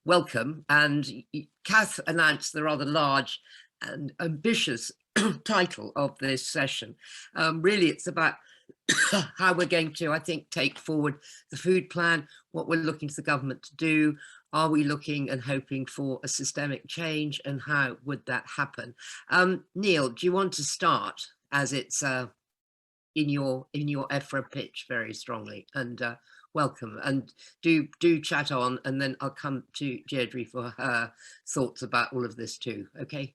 welcome. And Kath announced the rather large and ambitious title of this session. Really, it's about how we're going to, I think, take forward the food plan, what we're looking to the government to do. Are we looking and hoping for a systemic change, and how would that happen? Neil, do you want to start, as it's in your EFRA pitch very strongly? And welcome, and do chat on, and then I'll come to Deirdre for her thoughts about all of this too. Okay.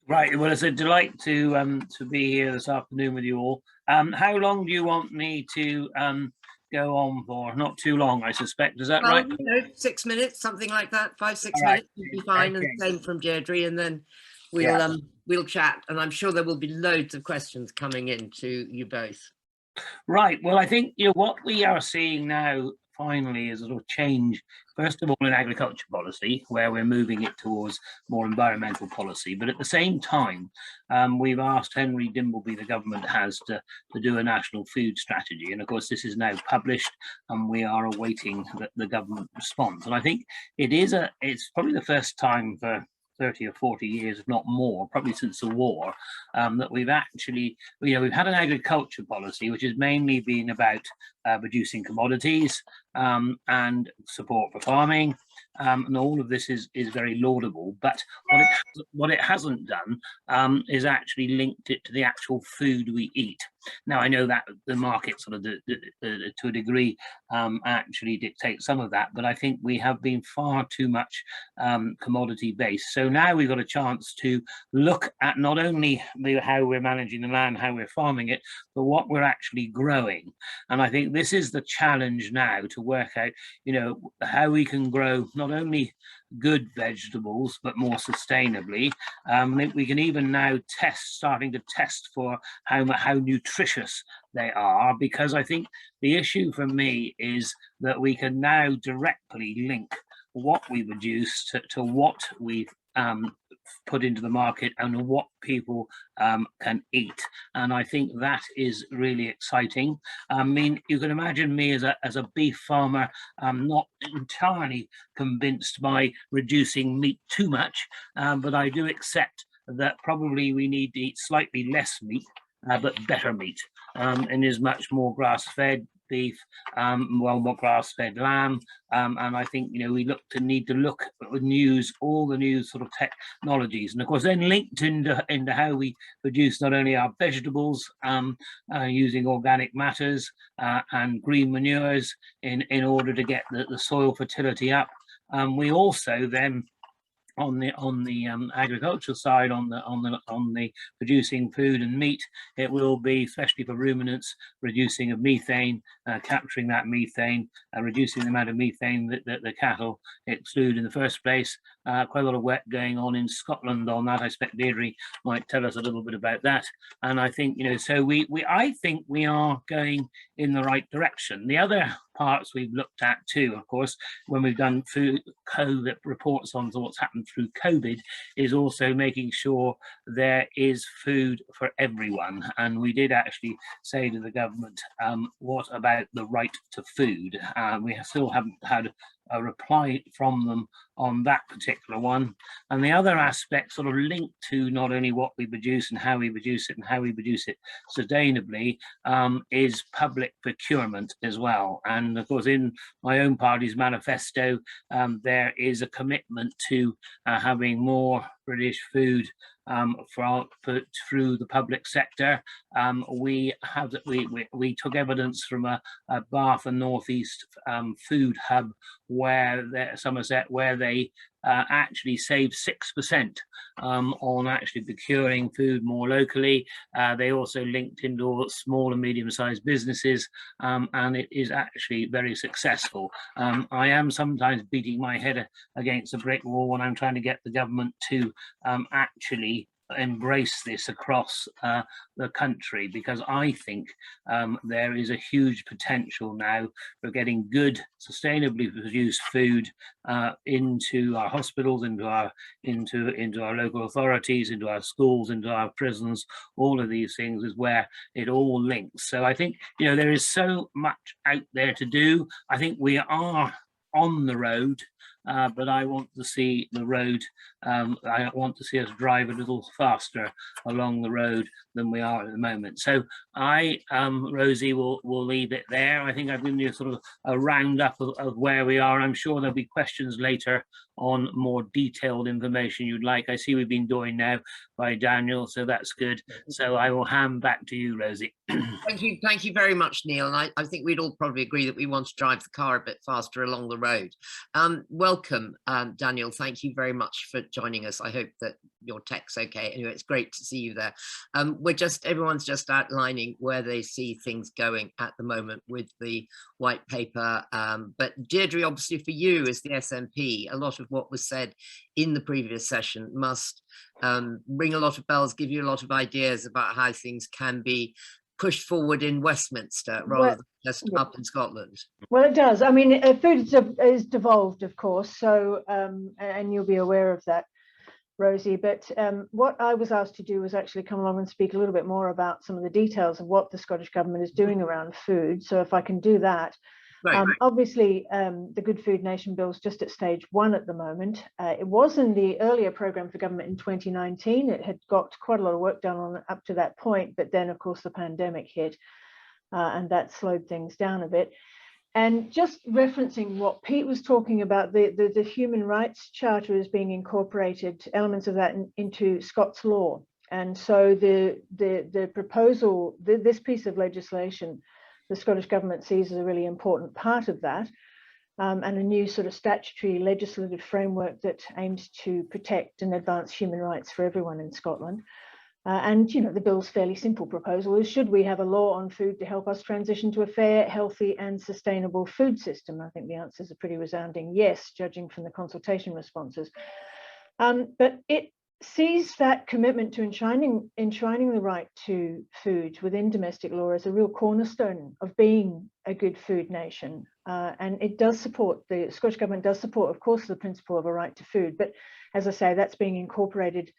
Right. Well, it's a delight to be here this afternoon with you all. How long do you want me to go on for? Not too long, I suspect. Is that right? You know, 6 minutes, something like that. 5-6 minutes would be fine. Okay. And same from Deirdre, and then we'll chat. And I'm sure there will be loads of questions coming in to you both. Right. Well, I think what we are seeing now finally is a sort of change, first of all, in agriculture policy, where we're moving it towards more environmental policy. But at the same time, we've asked Henry Dimbleby, the government has, to do a national food strategy. And of course, this is now published, and we are awaiting the government response. And I think it's probably the first time for 30 or 40 years, if not more, probably since the war, that we've actually, we've had an agriculture policy which has mainly been about reducing commodities and support for farming, and all of this is very laudable. But what it hasn't done is actually linked it to the actual food we eat. Now, I know that the market sort of, to a degree, actually dictates some of that, but I think we have been far too much commodity based. So now we've got a chance to look at not only how we're managing the land, how we're farming it, but what we're actually growing. And I think this is the challenge now, to work out, how we can grow not only good vegetables, but more sustainably. We can even now starting to test for how nutritious they are, because I think the issue for me is that we can now directly link what we produce to what we've put into the market and what people can eat. And I think that is really exciting. I mean, you can imagine me as a beef farmer. I'm not entirely convinced by reducing meat too much, but I do accept that probably we need to eat slightly less meat, but better meat, and is much more grass-fed beef, more grass-fed lamb, and I think we need to look at all the new sort of technologies, and of course then linked into how we produce not only our vegetables, using organic matters and green manures in order to get the soil fertility up. We also then, on the agricultural side, on the producing food and meat, it will be, especially for ruminants, reducing of methane, capturing that methane, reducing the amount of methane that the cattle exclude in the first place. Quite a lot of work going on in Scotland on that. I expect Deidre might tell us a little bit about that. And I think so I think we are going in the right direction. The other parts we've looked at too, of course, when we've done food COVID reports on what's happened through COVID, is also making sure there is food for everyone. And we did actually say to the government, what about the right to food? We still haven't had a reply from them on that particular one. And the other aspect sort of linked to not only what we produce and how we produce it and how we produce it sustainably, is public procurement as well. And of course, in my own party's manifesto, there is a commitment to having more British food through the public sector. We took evidence from a Bath and North East food hub, Somerset, where they actually saved 6% on actually procuring food more locally. They also linked into small and medium-sized businesses, and it is actually very successful. I am sometimes beating my head against a brick wall when I'm trying to get the government to actually embrace this across the country, because I think there is a huge potential now for getting good, sustainably produced food into our hospitals, into our local authorities, into our schools, into our prisons. All of these things is where it all links. So I think there is so much out there to do. I think we are on the road. but I want to see the road, I want to see us drive a little faster along the road than we are at the moment. So I, Rosie, will leave it there. I think I've given you sort of a roundup of where we are. I'm sure there'll be questions later on more detailed information you'd like. I see we've been doing now by Daniel, so that's good. So I will hand back to you, Rosie. Thank you very much, Neil. And I think we'd all probably agree that we want to drive the car a bit faster along the road. Welcome, Daniel. Thank you very much for joining us. I hope that your tech's okay. Anyway, it's great to see you there. Everyone's just outlining where they see things going at the moment with the white paper. But Deirdre, obviously for you as the SNP, a lot of what was said in the previous session must ring a lot of bells, give you a lot of ideas about how things can be pushed forward in Westminster rather than just up in Scotland. Well, it does. I mean, food is devolved, of course, so and you'll be aware of that, Rosie. But what I was asked to do was actually come along and speak a little bit more about some of the details of what the Scottish Government is doing around food. So if I can do that. Right. Obviously, the Good Food Nation Bill is just at stage 1 at the moment. It was in the earlier programme for government in 2019. It had got quite a lot of work done on it up to that point, but then, of course, the pandemic hit and that slowed things down a bit. And just referencing what Pete was talking about, the Human Rights Charter is being incorporated, elements of that into Scots law. And so the proposal, this piece of legislation, the Scottish Government sees as a really important part of that, and a new sort of statutory legislative framework that aims to protect and advance human rights for everyone in Scotland. And, you know, the bill's fairly simple proposal is, should we have a law on food to help us transition to a fair, healthy and sustainable food system? I think the answer is a pretty resounding yes, judging from the consultation responses. But it sees that commitment to enshrining the right to food within domestic law as a real cornerstone of being a good food nation. And it does support, the Scottish Government does support, of course, the principle of a right to food. But as I say, that's being incorporated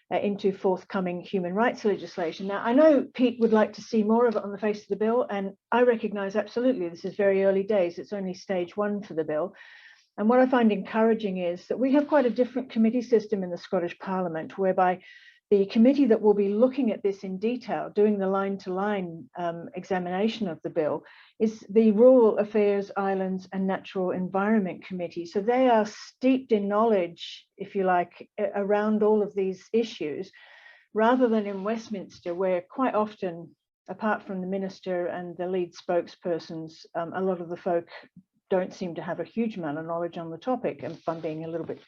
into forthcoming human rights legislation. Now, I know Pete would like to see more of it on the face of the bill, and I recognise absolutely this is very early days. It's only stage 1 for the bill. And what I find encouraging is that we have quite a different committee system in the Scottish Parliament, whereby the committee that will be looking at this in detail, doing the line-to-line examination of the bill, is the Rural Affairs, Islands and Natural Environment Committee. So they are steeped in knowledge, if you like, around all of these issues, rather than in Westminster, where quite often, apart from the Minister and the lead spokespersons, a lot of the folk don't seem to have a huge amount of knowledge on the topic, and if I'm being a little bit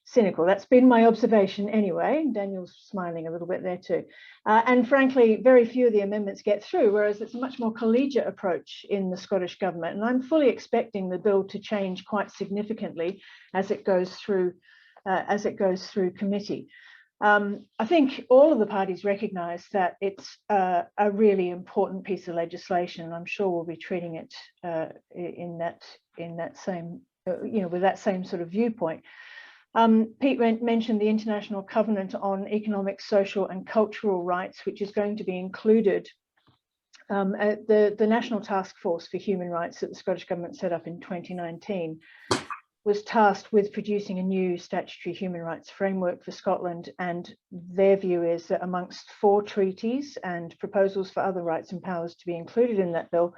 cynical. That's been my observation anyway. Daniel's smiling a little bit there too. And frankly, very few of the amendments get through, whereas it's a much more collegiate approach in the Scottish Government. And I'm fully expecting the bill to change quite significantly as it goes through committee. I think all of the parties recognise that it's a really important piece of legislation. I'm sure we'll be treating it in that same, with that same sort of viewpoint. Pete mentioned the International Covenant on Economic, Social and Cultural Rights, which is going to be included at the National Task Force for Human Rights that the Scottish Government set up in 2019. Was tasked with producing a new statutory human rights framework for Scotland, and their view is that amongst 4 treaties and proposals for other rights and powers to be included in that bill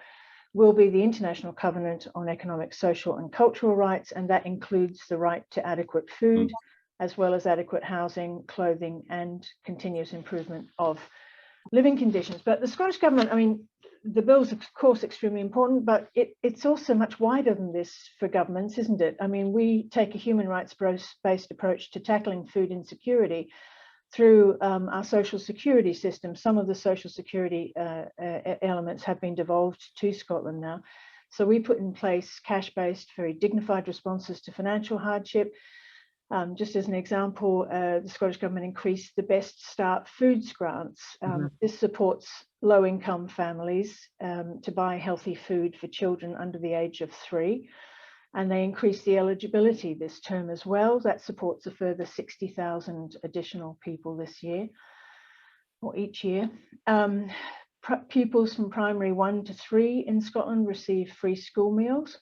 will be the International Covenant on Economic, Social and Cultural Rights, and that includes the right to adequate food, as well as adequate housing, clothing and continuous improvement of living conditions. But the Scottish Government, I mean, the bill is of course extremely important, but it's also much wider than this for governments, isn't it? I mean, we take a human rights based approach to tackling food insecurity through our social security system. Some of the social security elements have been devolved to Scotland now. So we put in place cash-based, very dignified responses to financial hardship. Just as an example, the Scottish Government increased the Best Start Foods grants. This supports low-income families to buy healthy food for children under the age of 3. And they increased the eligibility this term as well. That supports a further 60,000 additional people this year, or each year. Pupils from primary 1 to 3 in Scotland receive free school meals.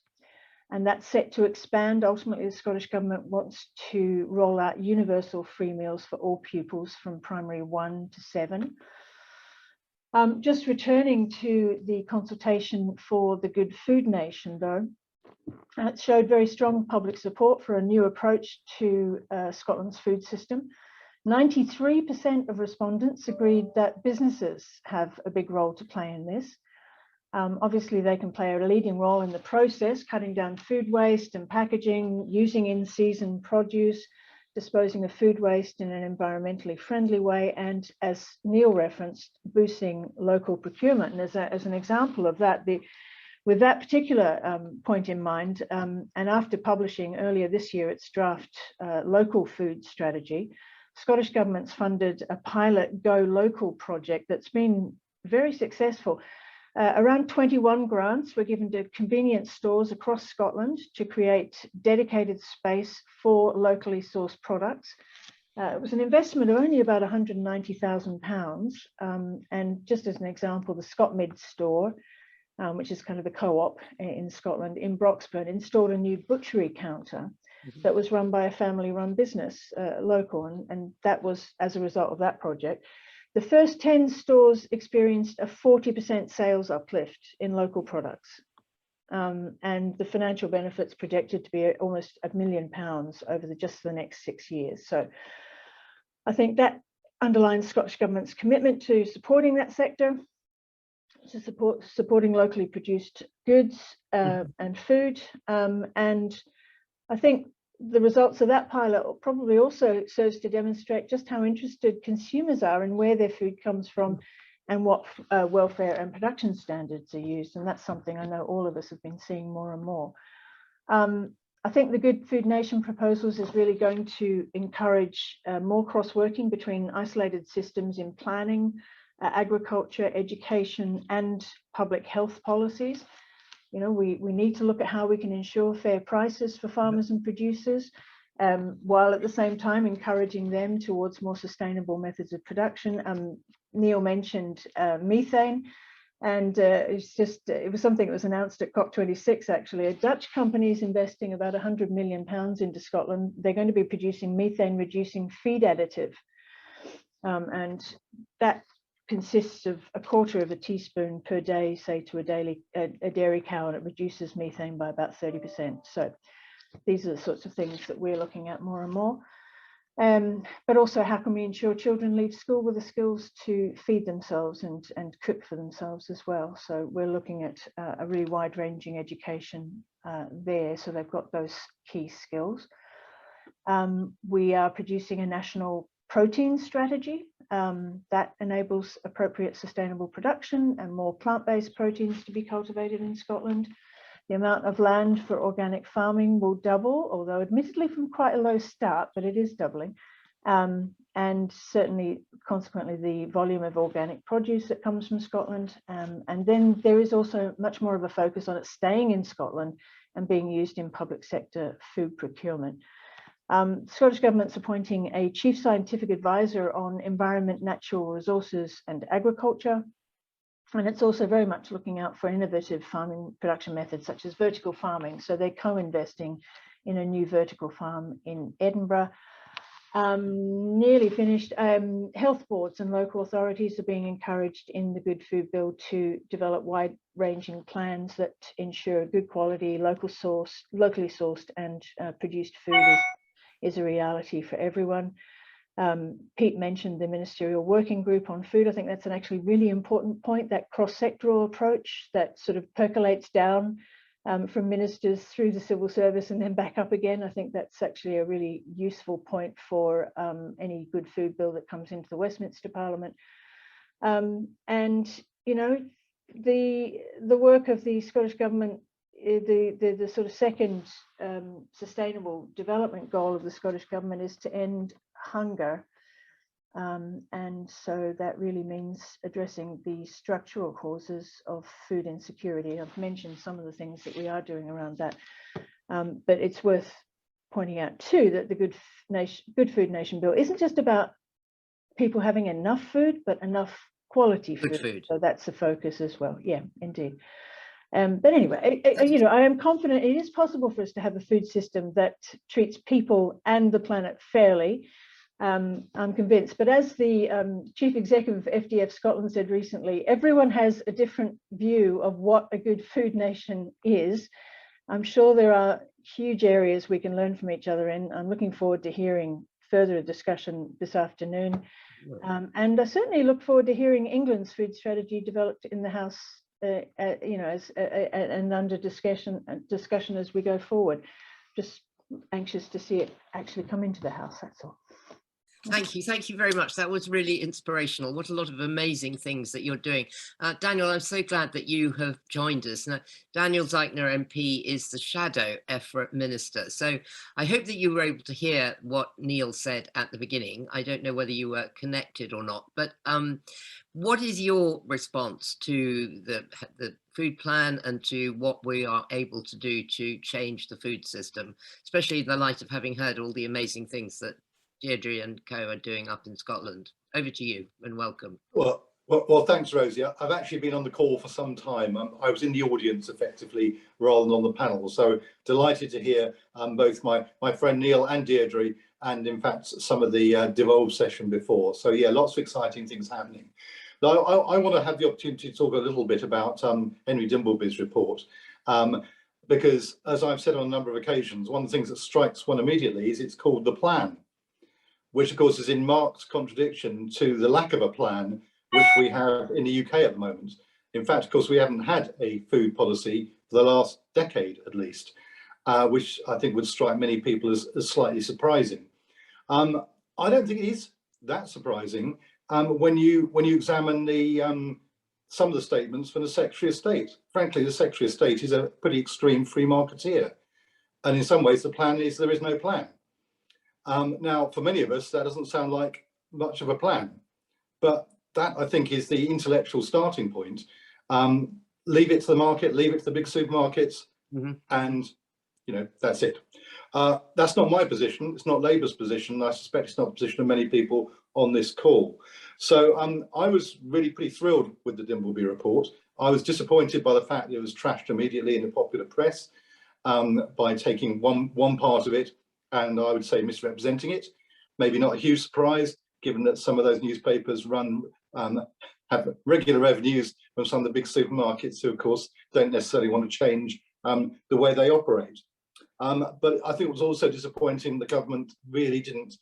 and that's set to expand. Ultimately, the Scottish Government wants to roll out universal free meals for all pupils from primary 1 to 7. Just returning to the consultation for the Good Food Nation, though, it showed very strong public support for a new approach to Scotland's food system. 93% of respondents agreed that businesses have a big role to play in this. Obviously, they can play a leading role in the process, cutting down food waste and packaging, using in-season produce, disposing of food waste in an environmentally friendly way, and, as Neil referenced, boosting local procurement. And as an example of that, with that particular point in mind, and after publishing earlier this year its draft local food strategy, Scottish Government's funded a pilot Go Local project that's been very successful. Around 21 grants were given to convenience stores across Scotland to create dedicated space for locally sourced products. It was an investment of only about £190,000. And just as an example, the Scotmid store, which is kind of the co-op in Scotland, in Broxburn, installed a new butchery counter that was run by a family-run business, local, and that was as a result of that project. The first 10 stores experienced a 40% sales uplift in local products, and the financial benefits projected to be almost £1 million over just the next 6 years. So I think that underlines Scottish Government's commitment to supporting that sector, to supporting locally produced goods and food. And I think the results of that pilot probably also serves to demonstrate just how interested consumers are in where their food comes from and what welfare and production standards are used. And that's something I know all of us have been seeing more and more. I think the Good Food Nation proposals is really going to encourage more cross-working between isolated systems in planning, agriculture, education, and public health policies. You know, we need to look at how we can ensure fair prices for farmers and producers, while at the same time encouraging them towards more sustainable methods of production. Neil mentioned methane, and it was something that was announced at COP26 actually. A Dutch company is investing about £100 million into Scotland. They're going to be producing methane reducing feed additive, and that consists of 1/4 of a teaspoon per day, say to a dairy cow, and it reduces methane by about 30%. So these are the sorts of things that we're looking at more and more. But also, how can we ensure children leave school with the skills to feed themselves and cook for themselves as well? So we're looking at a really wide-ranging education there, so they've got those key skills. We are producing a national protein strategy that enables appropriate sustainable production and more plant-based proteins to be cultivated in Scotland. The amount of land for organic farming will double, although admittedly from quite a low start, but it is doubling. And certainly, consequently, the volume of organic produce that comes from Scotland. And then there is also much more of a focus on it staying in Scotland and being used in public sector food procurement. Scottish Government's appointing a Chief Scientific Advisor on Environment, Natural Resources and Agriculture. And it's also very much looking out for innovative farming production methods such as vertical farming. So they're co-investing in a new vertical farm in Edinburgh. Nearly finished. Health boards and local authorities are being encouraged in the Good Food Bill to develop wide-ranging plans that ensure good quality, locally sourced and produced food is a reality for everyone. Pete mentioned the Ministerial Working Group on Food. I think that's an actually really important point, that cross-sectoral approach that sort of percolates down from ministers through the civil service and then back up again. I think that's actually a really useful point for any good food bill that comes into the Westminster Parliament. And, you know, the work of the Scottish Government, the sort of second sustainable development goal of the Scottish Government is to end hunger. And so that really means addressing the structural causes of food insecurity. I've mentioned some of the things that we are doing around that, but it's worth pointing out too that the Good Food Nation Bill isn't just about people having enough food, but enough quality food. So that's the focus as well. Yeah, indeed. But anyway, I am confident it is possible for us to have a food system that treats people and the planet fairly. I'm convinced. But as the chief executive of FDF Scotland said recently, everyone has a different view of what a good food nation is. I'm sure there are huge areas we can learn from each other in. I'm looking forward to hearing further discussion this afternoon. And I certainly look forward to hearing England's food strategy developed in the House, and under discussion as we go forward. Just anxious to see it actually come into the House, that's all. Thank you very much. That was really inspirational. What a lot of amazing things that you're doing. Daniel, I'm so glad that you have joined us. Now, Daniel Zeichner MP is the shadow EFRA minister. So I hope that you were able to hear what Neil said at the beginning. I don't know whether you were connected or not, but what is your response to the food plan and to what we are able to do to change the food system, especially in the light of having heard all the amazing things that Deidre and co are doing up in Scotland? Over to you and welcome. Well, thanks, Rosie. I've actually been on the call for some time. I was in the audience effectively rather than on the panel. So delighted to hear both my friend Neil and Deirdre, and in fact some of the devolved session before. So yeah, lots of exciting things happening. Now, I want to have the opportunity to talk a little bit about Henry Dimbleby's report. Because as I've said on a number of occasions, one of the things that strikes one immediately is it's called the plan, which of course is in marked contradiction to the lack of a plan which we have in the UK at the moment. In fact, of course, we haven't had a food policy for the last decade at least, which I think would strike many people as slightly surprising. I don't think it is that surprising when you examine the some of the statements from the Secretary of State. Frankly, the Secretary of State is a pretty extreme free marketeer, and in some ways the plan is there is no plan. Now, for many of us, that doesn't sound like much of a plan, but that I think is the intellectual starting point. Leave it to the market, leave it to the big supermarkets, and that's it. That's not my position. It's not Labour's position. I suspect it's not the position of many people on this call. So I was really pretty thrilled with the Dimbleby report. I was disappointed by the fact that it was trashed immediately in the popular press by taking one part of it and I would say misrepresenting it. Maybe not a huge surprise, given that some of those newspapers have regular revenues from some of the big supermarkets who, of course, don't necessarily want to change the way they operate. But I think it was also disappointing the government really didn't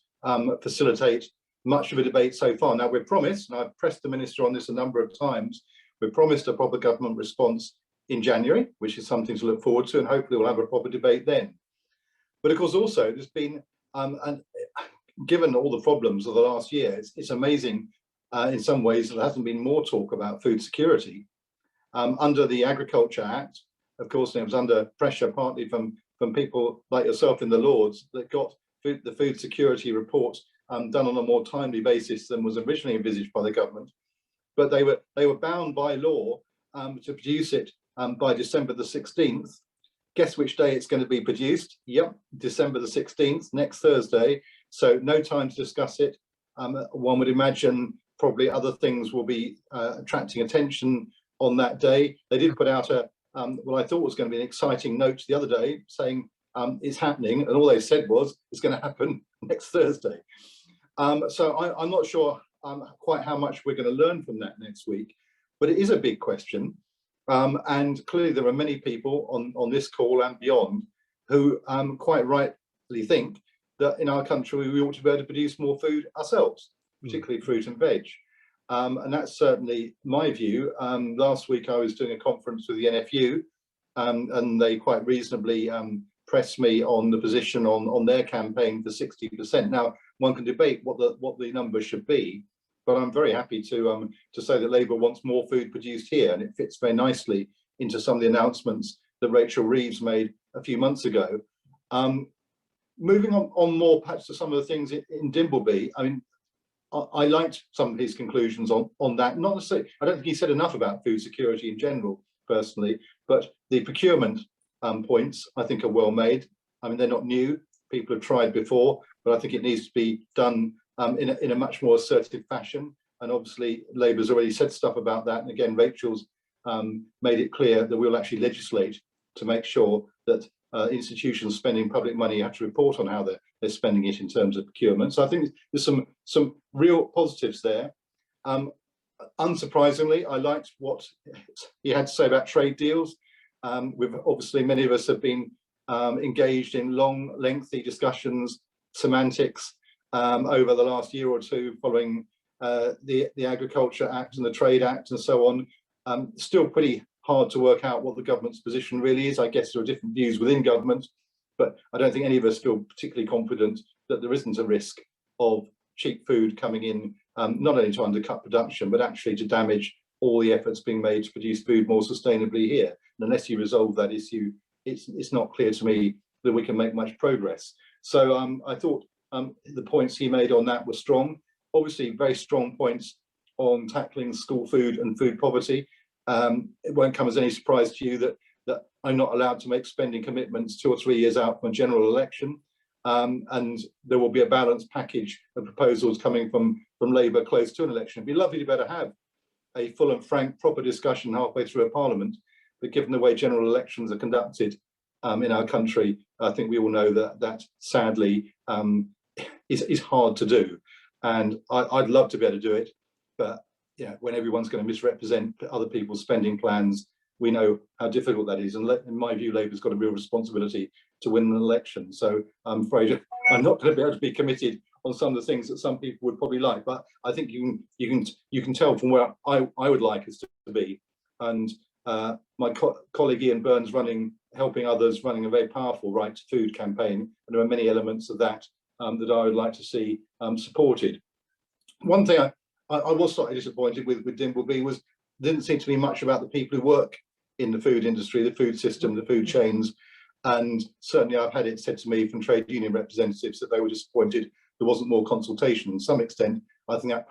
facilitate much of a debate so far. Now, we're promised, and I've pressed the Minister on this a number of times, we're promised a proper government response in January, which is something to look forward to, and hopefully we'll have a proper debate then. But of course, also, there's been, and given all the problems of the last year, it's amazing in some ways that there hasn't been more talk about food security. Under the Agriculture Act, of course, it was under pressure partly from people like yourself in the Lords that got the food security report done on a more timely basis than was originally envisaged by the government. But they were bound by law to produce it by December the 16th. Guess which day it's going to be produced? Yep, December the 16th, next Thursday. So no time to discuss it. One would imagine probably other things will be attracting attention on that day. They did put out what I thought was going to be an exciting note the other day saying it's happening, and all they said was it's going to happen next Thursday. So I'm not sure quite how much we're going to learn from that next week, but it is a big question. And clearly there are many people on this call and beyond who quite rightly think that in our country we ought to be able to produce more food ourselves, particularly fruit and veg. And that's certainly my view. Last week I was doing a conference with the NFU and they quite reasonably pressed me on the position on their campaign for 60%. Now, one can debate what the number should be, but I'm very happy to say that Labour wants more food produced here, and it fits very nicely into some of the announcements that Rachel Reeves made a few months ago. Moving on more perhaps to some of the things in Dimbleby, I mean, I liked some of his conclusions on that. Not necessarily, I don't think he said enough about food security in general, personally, but the procurement points I think are well made. I mean, they're not new, people have tried before, but I think it needs to be done in a much more assertive fashion. And obviously Labour's already said stuff about that. And again, Rachel's made it clear that we'll actually legislate to make sure that institutions spending public money have to report on how they're spending it in terms of procurement. So I think there's some real positives there. Unsurprisingly, I liked what he had to say about trade deals. We've obviously, many of us have been engaged in long, lengthy discussions, semantics over the last year or two following the Agriculture Act and the Trade Act and so on. Still pretty hard to work out what the government's position really is. I guess there are different views within government, but I don't think any of us feel particularly confident that there isn't a risk of cheap food coming in, not only to undercut production, but actually to damage all the efforts being made to produce food more sustainably here. And unless you resolve that issue, it's not clear to me that we can make much progress. So I thought the points he made on that were strong. Obviously, very strong points on tackling school food and food poverty. It won't come as any surprise to you that I'm not allowed to make spending commitments 2 or 3 years out from a general election. And there will be a balanced package of proposals coming from Labour close to an election. It'd be lovely to be able to have a full and frank, proper discussion halfway through a parliament. But given the way general elections are conducted in our country, I think we all know that sadly is hard to do. And I'd love to be able to do it, but when everyone's going to misrepresent other people's spending plans, we know how difficult that is. And in my view, Labour's got a real responsibility to win an election. So I'm afraid I'm not going to be able to be committed on some of the things that some people would probably like. But I think you can tell from where I would like us to be. And my colleague Ian Burns helping others, running a very powerful Right to Food campaign, and there are many elements of that that I would like to see supported. One thing I was slightly disappointed with Dimbleby was didn't seem to be much about the people who work in the food industry, the food system, the food chains. And certainly I've had it said to me from trade union representatives that they were disappointed there wasn't more consultation. To some extent, I think that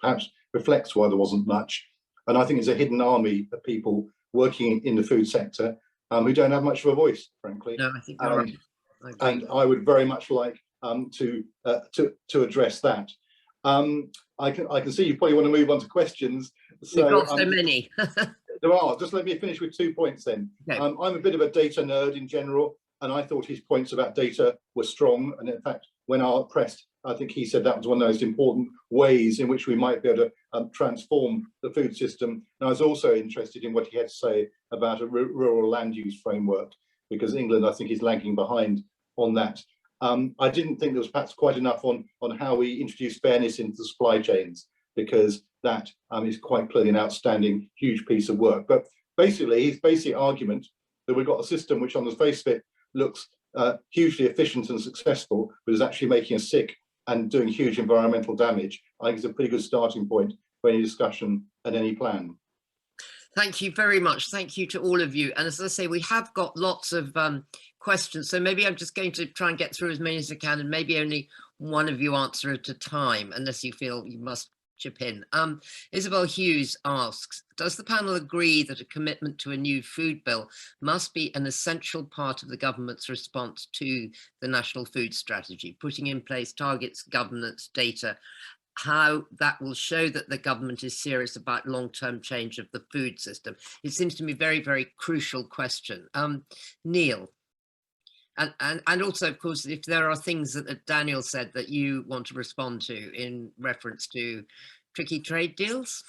perhaps reflects why there wasn't much. And I think it's a hidden army of people working in the food sector who don't have much of a voice, frankly. No, I think you're right. And I would very much like to address that. I can see you probably want to move on to questions. So, we've got so many. There are. Just let me finish with 2 points then. Okay. I'm a bit of a data nerd in general, and I thought his points about data were strong. And in fact, when I pressed, I think he said that was one of the most important ways in which we might be able to transform the food system. And I was also interested in what he had to say about a rural land use framework, because England, I think, is lagging behind on that. I didn't think there was perhaps quite enough on how we introduce fairness into the supply chains, because that is quite clearly an outstanding, huge piece of work. But basically, his basic argument that we've got a system which on the face of it looks hugely efficient and successful, but is actually making us sick and doing huge environmental damage, I think is a pretty good starting point for any discussion and any plan. Thank you very much. Thank you to all of you. And as I say, we have got lots of questions. So maybe I'm just going to try and get through as many as I can, and maybe only one of you answer at a time, unless you feel you must chip in. Isabel Hughes asks, does the panel agree that a commitment to a new food bill must be an essential part of the government's response to the National Food Strategy, putting in place targets, governance, data, how that will show that the government is serious about long-term change of the food system? It seems to me a very, very crucial question. Neil, and also, of course, if there are things that Daniel said that you want to respond to in reference to tricky trade deals.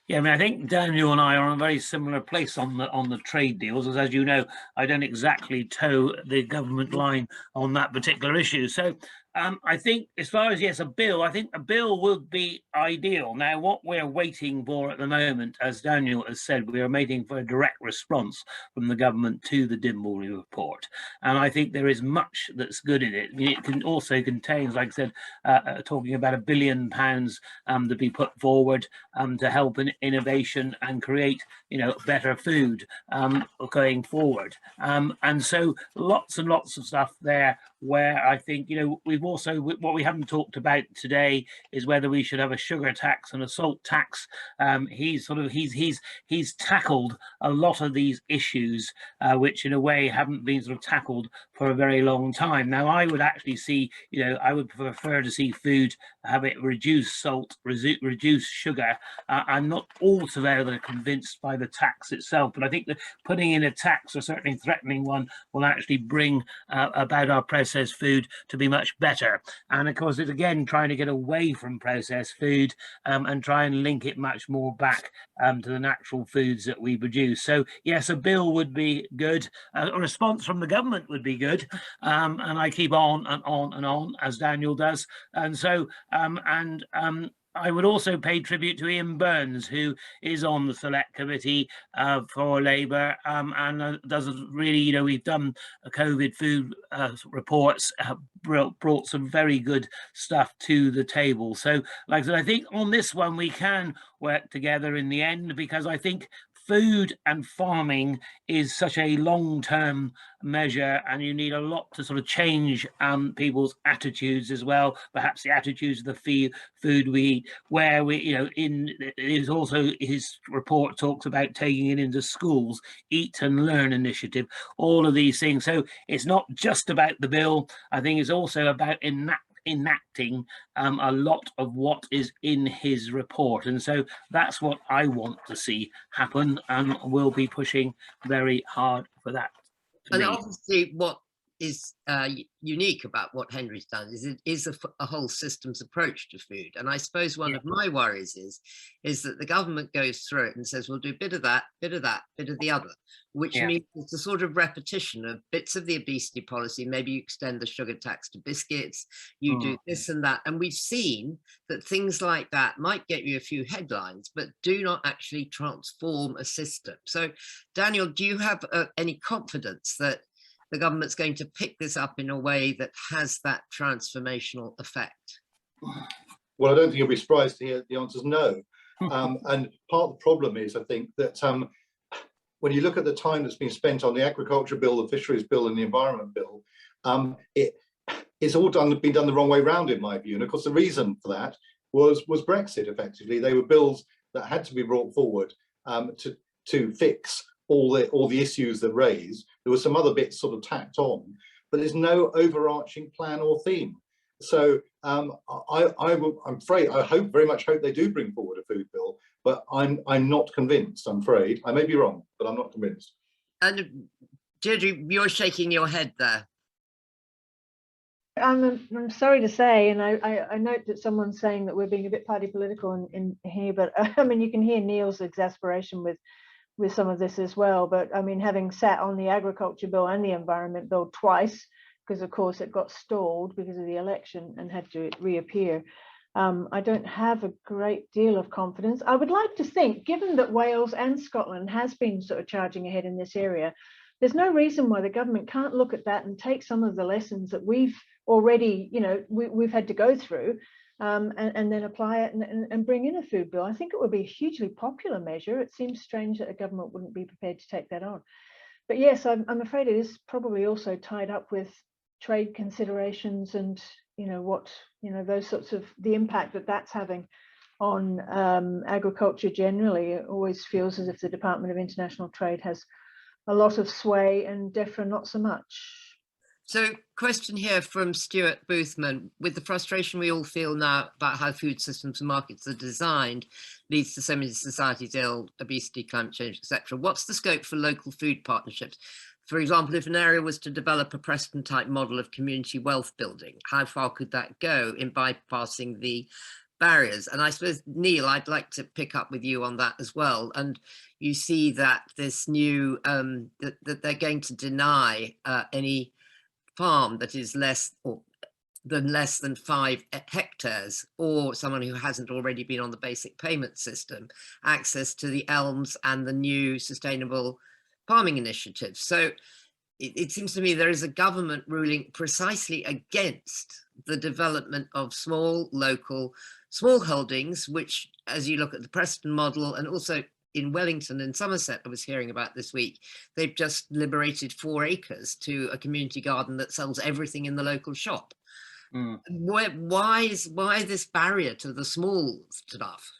Yeah, I mean, I think Daniel and I are in a very similar place on the trade deals, as you know, I don't exactly toe the government line on that particular issue. So I think as far as, yes, a bill, I think a bill would be ideal. Now, what we're waiting for at the moment, as Daniel has said, we are waiting for a direct response from the government to the Dimbleby report. And I think there is much that's good in it. I mean, it can also contains, like I said, talking about £1 billion to be put forward to help in innovation and create, better food going forward. And so lots and lots of stuff there where I think, we've also, what we haven't talked about today is whether we should have a sugar tax and a salt tax. He's tackled a lot of these issues, which in a way haven't been sort of tackled for a very long time. Now, I would actually see, I would prefer to see food have it reduce salt, reduce sugar. I'm not altogether convinced by the tax itself, but I think that putting in a tax, or certainly threatening one, will actually bring about our processed food to be much better. And of course, it's again trying to get away from processed food and try and link it much more back to the natural foods that we produce. So yes, a bill would be good. A response from the government would be good. And I keep on and on and on, as Daniel does. And so, I would also pay tribute to Ian Burns, who is on the select committee for Labour, and does really, we've done COVID food reports, brought some very good stuff to the table. So, like I said, I think on this one we can work together in the end, because I think food and farming is such a long-term measure, and you need a lot to sort of change people's attitudes as well, perhaps the attitudes of the food we eat, where we, is also, his report talks about taking it into schools, Eat and Learn initiative, all of these things. So it's not just about the bill. I think it's also about enacting a lot of what is in his report, and so that's what I want to see happen, and we'll be pushing very hard for that. And obviously what is unique about what Henry's done is it is a whole systems approach to food. And I suppose one of my worries is that the government goes through it and says, we'll do a bit of that, bit of that, bit of the other, which means it's a sort of repetition of bits of the obesity policy. Maybe you extend the sugar tax to biscuits, you do this and that. And we've seen that things like that might get you a few headlines, but do not actually transform a system. So Daniel, do you have any confidence that the government's going to pick this up in a way that has that transformational effect? Well, I don't think you'll be surprised to hear the answer is no. And part of the problem is, I think, that when you look at the time that's been spent on the agriculture bill, the fisheries bill and the environment bill, it's all been done the wrong way round, in my view. And of course, the reason for that was Brexit, effectively. They were bills that had to be brought forward to fix all the issues that raised. There were some other bits sort of tacked on, but there's no overarching plan or theme. So I'm afraid, I very much hope they do bring forward a food bill, but I'm not convinced, I'm afraid. I may be wrong, but I'm not convinced. And Deirdre, you're shaking your head there. I'm sorry to say, and I note that someone's saying that we're being a bit party political in here, but I mean, you can hear Neil's exasperation with some of this as well. But I mean, having sat on the agriculture bill and the environment bill twice, because of course it got stalled because of the election and had to reappear, I don't have a great deal of confidence. I would like to think, given that Wales and Scotland has been sort of charging ahead in this area, there's no reason why the government can't look at that and take some of the lessons that we've already, we've had to go through, and then apply it and bring in a food bill. I think it would be a hugely popular measure. It seems strange that a government wouldn't be prepared to take that on. But yes, I'm afraid it is probably also tied up with trade considerations and those sorts of the impact that that's having on agriculture generally. It always feels as if the Department of International Trade has a lot of sway and DEFRA not so much. So question here from Stuart Boothman: with the frustration we all feel now about how food systems and markets are designed leads to so many societies ill, obesity, climate change, etc. What's the scope for local food partnerships? For example, if an area was to develop a Preston type model of community wealth building, how far could that go in bypassing the barriers? And I suppose, Neil, I'd like to pick up with you on that as well. And you see that this new, that they're going to deny any farm that is less than 5 hectares, or someone who hasn't already been on the basic payment system, access to the ELMS and the new sustainable farming initiative. So it seems to me there is a government ruling precisely against the development of small local small holdings, which, as you look at the Preston model, and also in Wellington and Somerset, I was hearing about this week, they've just liberated 4 acres to a community garden that sells everything in the local shop. Why this barrier to the small stuff?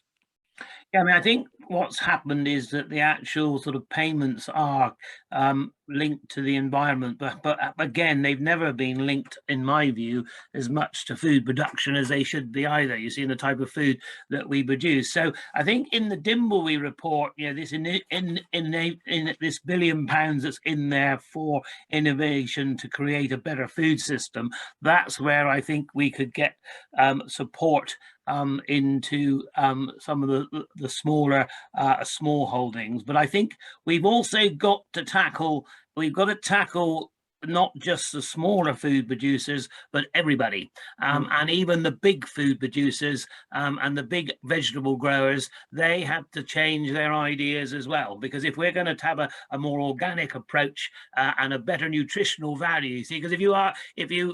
Yeah, I mean, I think what's happened is that the actual sort of payments are linked to the environment, but again, they've never been linked, in my view, as much to food production as they should be either. You see, in the type of food that we produce. So I think in the Dimbleby report, you know, this in this £1 billion that's in there for innovation to create a better food system, that's where I think we could get support into some of the smaller small holdings. But I think we've also got to tackle not just the smaller food producers, but everybody, and even the big food producers and the big vegetable growers. They have to change their ideas as well, because if we're going to have a more organic approach and a better nutritional value, see, because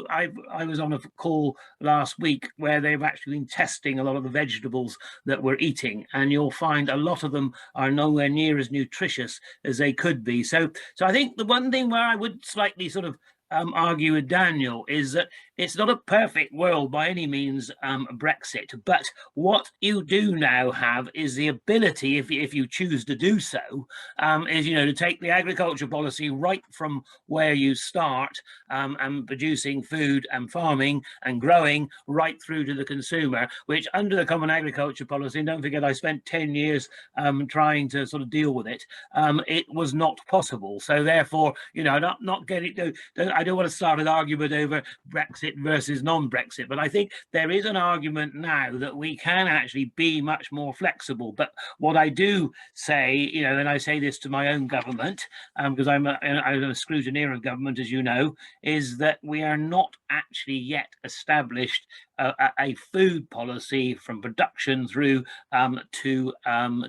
I was on a call last week where they've actually been testing a lot of the vegetables that we're eating, and you'll find a lot of them are nowhere near as nutritious as they could be. So I think the one thing where I would slightly sort of argue with Daniel is that it's not a perfect world by any means, Brexit, but what you do now have is the ability, if you choose to do so, is, you know, to take the agriculture policy right from where you start and producing food and farming and growing right through to the consumer, which under the Common Agriculture Policy, and don't forget I spent 10 years trying to sort of deal with it, it was not possible. So therefore, you know, not getting to, I don't want to start an argument over Brexit versus non-Brexit, but I think there is an argument now that we can actually be much more flexible. But what I do say, you know, and I say this to my own government, because I'm a scrutineer of government, as you know, is that we are not actually yet established a food policy from production through to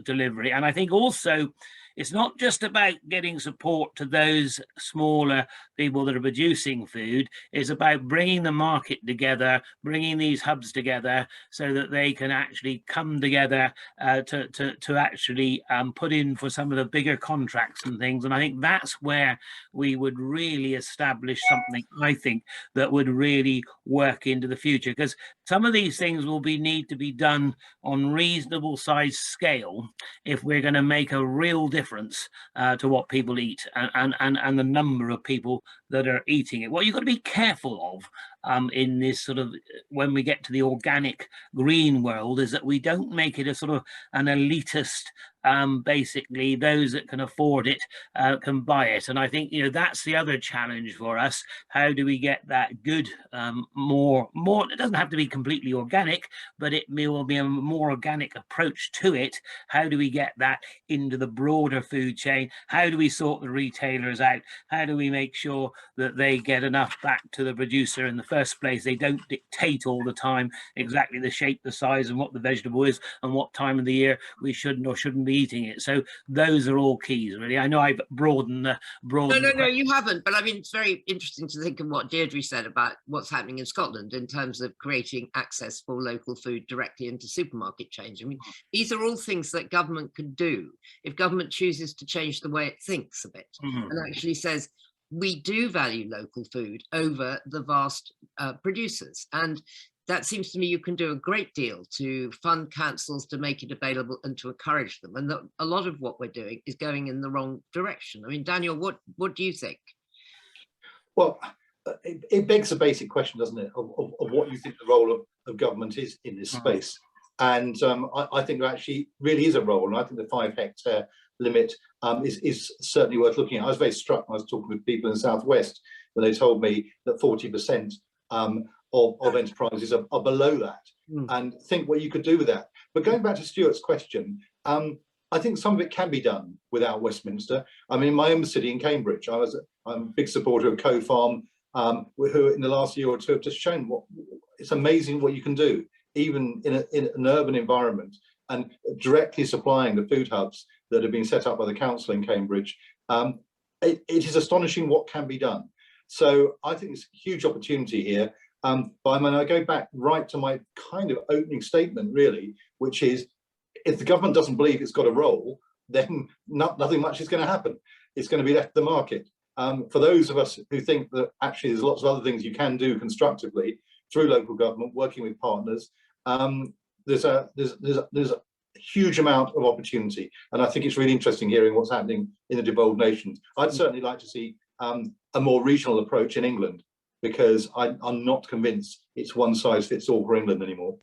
delivery. And I think also it's not just about getting support to those smaller people that are producing food. It's about bringing the market together, bringing these hubs together so that they can actually come together to actually put in for some of the bigger contracts and things. And I think that's where we would really establish something, I think, that would really work into the future, because some of these things will need to be done on reasonable size scale if we're going to make a real difference to what people eat and the number of people that are eating it. What you've got to be careful of in this sort of, when we get to the organic green world, is that we don't make it a sort of an elitist, basically those that can afford it can buy it. And I think, you know, that's the other challenge for us. How do we get that good, more, it doesn't have to be completely organic, but it will be a more organic approach to it. How do we get that into the broader food chain? How do we sort the retailers out? How do we make sure that they get enough back to the producer in the first place? They don't dictate all the time exactly the shape, the size, and what the vegetable is and what time of the year we shouldn't or shouldn't be eating it. So those are all keys, really. I know I've broadened the No, you haven't. But I mean, it's very interesting to think of what Deirdre said about what's happening in Scotland in terms of creating access for local food directly into supermarket chains. I mean, these are all things that government could do if government chooses to change the way it thinks a bit and actually says, we do value local food over the vast producers. And that seems to me you can do a great deal to fund councils to make it available and to encourage them. And a lot of what we're doing is going in the wrong direction. I mean, Daniel, what do you think? Well, it begs a basic question, doesn't it, of what you think the role of government is in this space. And I think there actually really is a role. And I think the 5 hectare limit is certainly worth looking at. I was very struck when I was talking with people in the Southwest when they told me that 40% of enterprises are below that, and think what you could do with that. But going back to Stuart's question, I think some of it can be done without Westminster. I mean, in my own city in Cambridge, I'm a big supporter of Co-Farm, who in the last year or two have just shown it's amazing what you can do, even in an urban environment, and directly supplying the food hubs that have been set up by the council in Cambridge. It is astonishing what can be done. So I think it's a huge opportunity here. But I mean, I go back right to my kind of opening statement, really, which is, if the government doesn't believe it's got a role, then nothing much is going to happen. It's going to be left to the market. For those of us who think that actually there's lots of other things you can do constructively through local government, working with partners, there's a huge amount of opportunity. And I think it's really interesting hearing what's happening in the devolved nations. I'd certainly like to see a more regional approach in England, because I'm not convinced it's one size fits all for England anymore.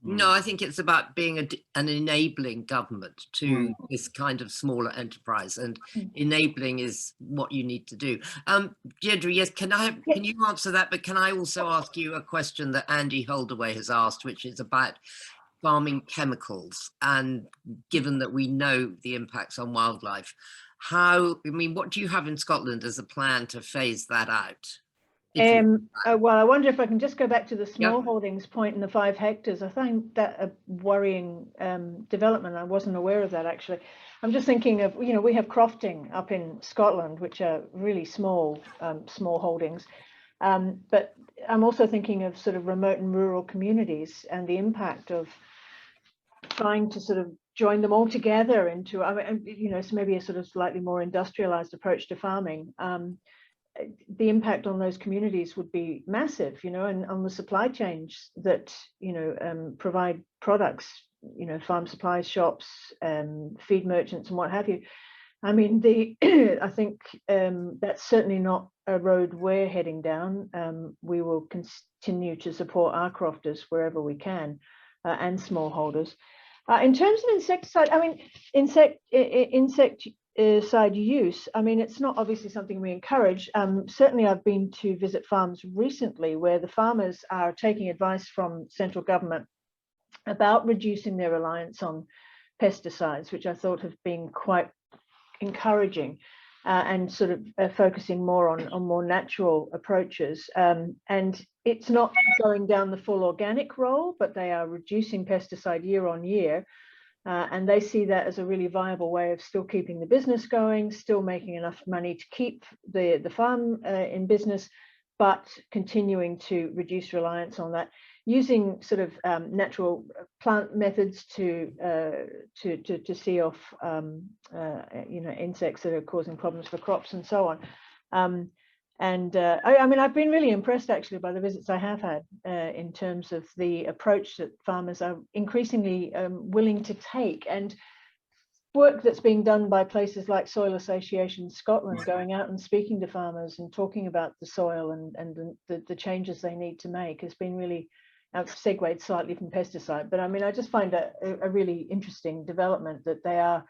No, I think it's about being an enabling government to this kind of smaller enterprise, and enabling is what you need to do. Deidre, yes, can you answer that? But can I also ask you a question that Andy Holdaway has asked, which is about farming chemicals, and given that we know the impacts on wildlife, what do you have in Scotland as a plan to phase that out? Well, I wonder if I can just go back to the small holdings point in the 5 hectares. I find that a worrying development. I wasn't aware of that, actually. I'm just thinking of, we have crofting up in Scotland, which are really small holdings. But I'm also thinking of sort of remote and rural communities and the impact of trying to sort of join them all together into, it's maybe a sort of slightly more industrialized approach to farming. The impact on those communities would be massive, and on the supply chains that, provide products, farm supplies shops, feed merchants and what have you. I mean, I think that's certainly not a road we're heading down. We will continue to support our crofters wherever we can, and smallholders. In terms of insecticide, insecticide use, it's not obviously something we encourage. Certainly I've been to visit farms recently where the farmers are taking advice from central government about reducing their reliance on pesticides, which I thought have been quite encouraging, and sort of focusing more on more natural approaches. And it's not going down the full organic role, but they are reducing pesticide year on year. And they see that as a really viable way of still keeping the business going, still making enough money to keep the farm in business, but continuing to reduce reliance on that, using sort of natural plant methods to see off insects that are causing problems for crops and so on. I've been really impressed actually by the visits I have had in terms of the approach that farmers are increasingly willing to take, and work that's being done by places like Soil Association Scotland, going out and speaking to farmers and talking about the soil and the changes they need to make has been really, I've segued slightly from pesticide, but I just find a really interesting development that they are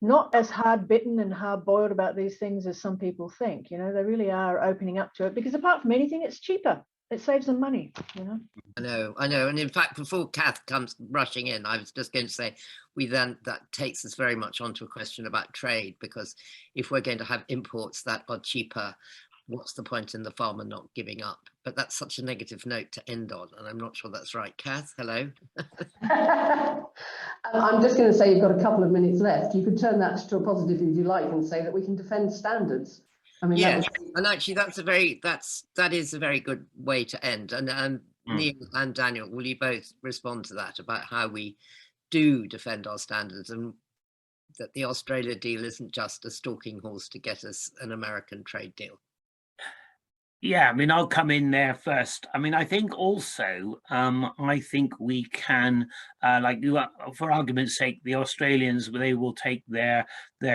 not as hard bitten and hard boiled about these things as some people think. They really are opening up to it, because apart from anything, it's cheaper. It saves them money. I know. And in fact, before Kath comes rushing in, I was just going to say, that takes us very much onto a question about trade, because if we're going to have imports that are cheaper, what's the point in the farmer not giving up? But that's such a negative note to end on, and I'm not sure that's right. Kath, hello. I'm just going to say you've got a couple of minutes left. You could turn that to a positive if you like and say that we can defend standards. Yes, and actually that is a very good way to end. And Neil and Daniel, will you both respond to that about how we do defend our standards, and that the Australia deal isn't just a stalking horse to get us an American trade deal? Yeah, I'll come in there first. I think also, I think we can, for argument's sake, the Australians, they will take their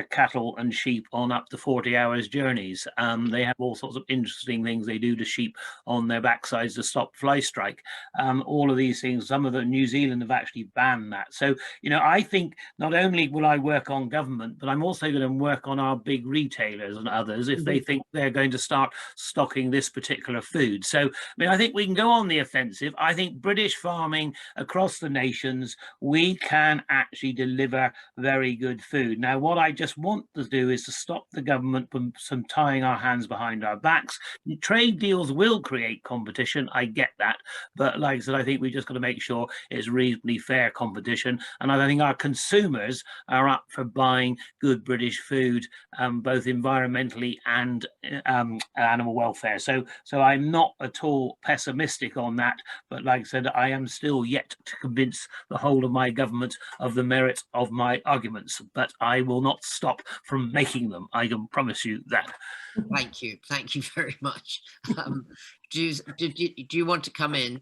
cattle and sheep on up to 40 hours journeys. They have all sorts of interesting things they do to sheep on their backsides to stop fly strike. All of these things, some of the New Zealand have actually banned that. So, I think not only will I work on government, but I'm also going to work on our big retailers and others if they think they're going to start stocking this particular food. So, I think we can go on the offensive. I think British farming across the nations, we can actually deliver very good food. Now, what I just want to do is to stop the government from some tying our hands behind our backs. Trade deals will create competition, I get that, but like I said, I think we just got to make sure it's reasonably fair competition, and I think our consumers are up for buying good British food, both environmentally and animal welfare So I'm not at all pessimistic on that. But like I said, I am still yet to convince the whole of my government of the merit of my arguments. But I will not stop from making them. I can promise you that. Thank you very much. Do you want to come in?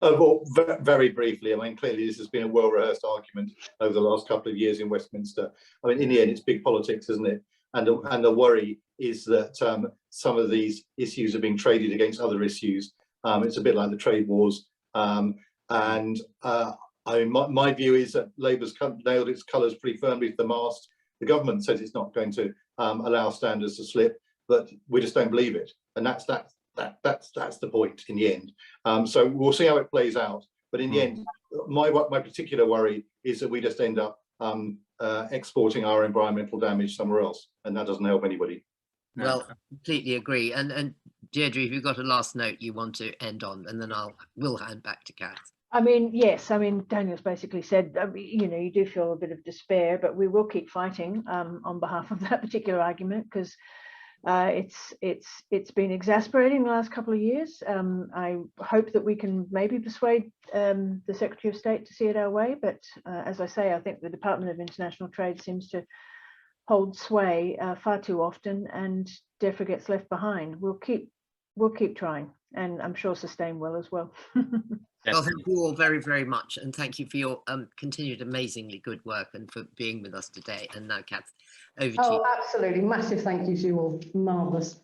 Well, very briefly, I mean, clearly this has been a well-rehearsed argument over the last couple of years in Westminster. I mean, in the end, it's big politics, isn't it? And the worry is that some of these issues are being traded against other issues. It's a bit like the trade wars. I mean, my view is that Labour's nailed its colours pretty firmly to the mast. The government says it's not going to allow standards to slip, but we just don't believe it. And that's the point in the end. So we'll see how it plays out. But in the end, my particular worry is that we just end up exporting our environmental damage somewhere else, and that doesn't help anybody. Well, completely agree. And Deirdre, if you've got a last note you want to end on, and then we'll hand back to Kath. I mean, yes, I mean, Daniel's basically said, you know, you do feel a bit of despair, but we will keep fighting on behalf of that particular argument, because it's been exasperating the last couple of years. I hope that we can maybe persuade the Secretary of State to see it our way, but as I say, I think the Department of International Trade seems to hold sway far too often, and DEFRA gets left behind. We'll keep trying, and I'm sure Sustain will as well. Well, thank you all very, very much, and thank you for your continued amazingly good work and for being with us today. And now, Kath, over to you. Oh, absolutely. Massive thank you to you all. Marvellous.